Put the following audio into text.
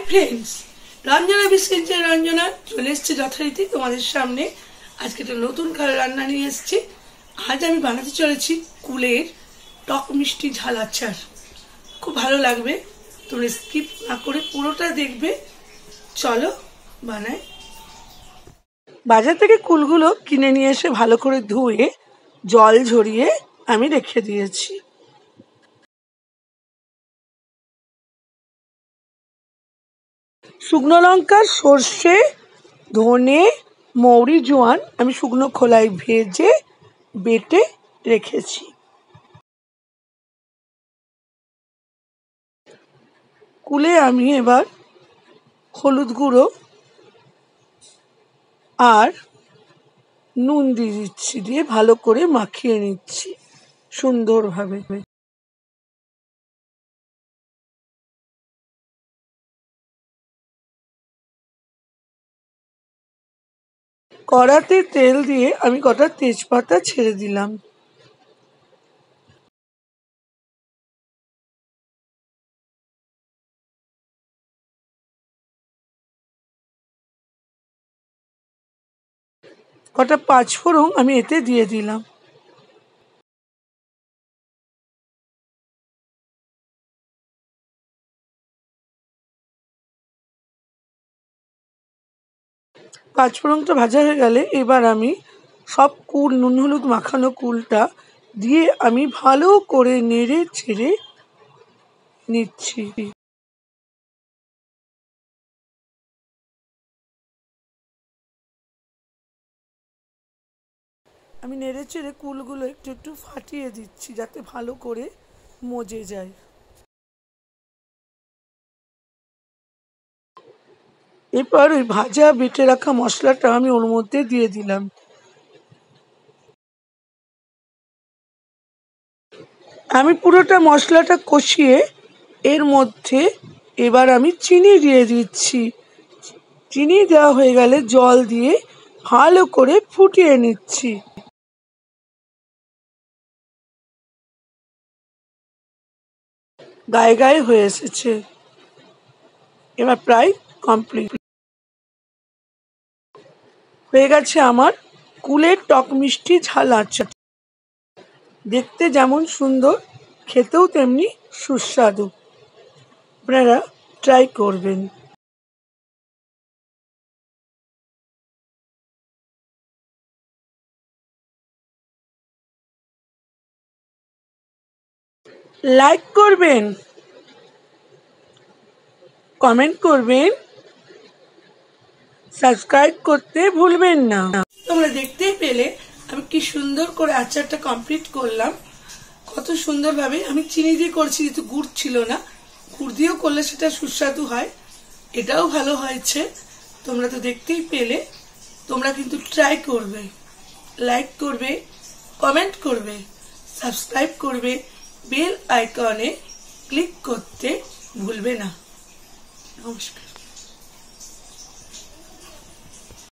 Friends Ranjana biscuit Ranjana चले यथारीति तुम्हारे सामने आज के नतून खाবার रान्ना নিয়ে এসেছি। आज আমি বানাতে চলেছি কুলের টক মিষ্টি ঝাল আচার। খুব ভালো লাগবে, তোমরা স্কিপ না করে পুরোটা দেখবে। চলো বানাই। বাজার থেকে কুলগুলো কিনে নিয়ে এসে ভালো করে ধুয়ে জল ঝরিয়ে আমি রেখে দিয়েছি। শুকনো লঙ্কা, সর্ষে, ধনে, মৌরি, জোয়ান আমি শুকনো খোলায় ভেজে বেটে রেখেছি। কুলে আমি এবার হলুদ গুঁড়ো আর নুন দিয়ে দিচ্ছি, দিয়ে ভালো করে মাখিয়ে নিচ্ছি সুন্দরভাবে। কড়াতে তেল দিয়ে আমি কটা তেজপাতা ছেড়ে দিলাম। কটা পাঁচফোড়ন আমি এতে দিয়ে দিলাম। পাঁচফোড়নটা ভাজা হয়ে গেলে এবার আমি সব কুল, নুন হলুদ মাখানো কুলটা দিয়ে আমি ভালো করে নেড়ে ছেড়ে নিচ্ছি। আমি নেড়ে চেড়ে কুলগুলো একটু একটু ফাটিয়ে দিচ্ছি যাতে ভালো করে মজে যায়। এরপর ওই ভাজা বেটে রাখা মশলাটা আমি ওর মধ্যে দিয়ে দিলাম। আমি পুরোটা মশলাটা কষিয়ে এর মধ্যে এবার আমি চিনি দিয়ে দিচ্ছি। চিনি দেওয়া হয়ে গেলে জল দিয়ে ভালো করে ফুটিয়ে নিচ্ছি। গায়ে গায়ে হয়ে এসেছে, এবার প্রায় কমপ্লিট হয়ে গেছে আমার কুলের টক মিষ্টি ঝাল আচার। দেখতে যেমন সুন্দর, খেতেও তেমনি সুস্বাদু। আপনারা ট্রাই করবেন। লাইক করবেন, কমেন্ট করবেন, সাবস্ক্রাইব করতে ভুলবেন না। তোমরা দেখতেই পেলে আমি কি সুন্দর করে আচারটা কমপ্লিট করলাম। কত সুন্দরভাবে আমি চিনি দিয়ে করছি, যেহেতু গুড় ছিল না। গুড় দিয়েও করলে সেটা সুস্বাদু হয়, এটাও ভালো হয়েছে। তোমরা তো দেখতেই পেলে। তোমরা কিন্তু ট্রাই করবে, লাইক করবে, কমেন্ট করবে, সাবস্ক্রাইব করবে, বেল আইকনে ক্লিক করতে ভুলবে না। নমস্কার।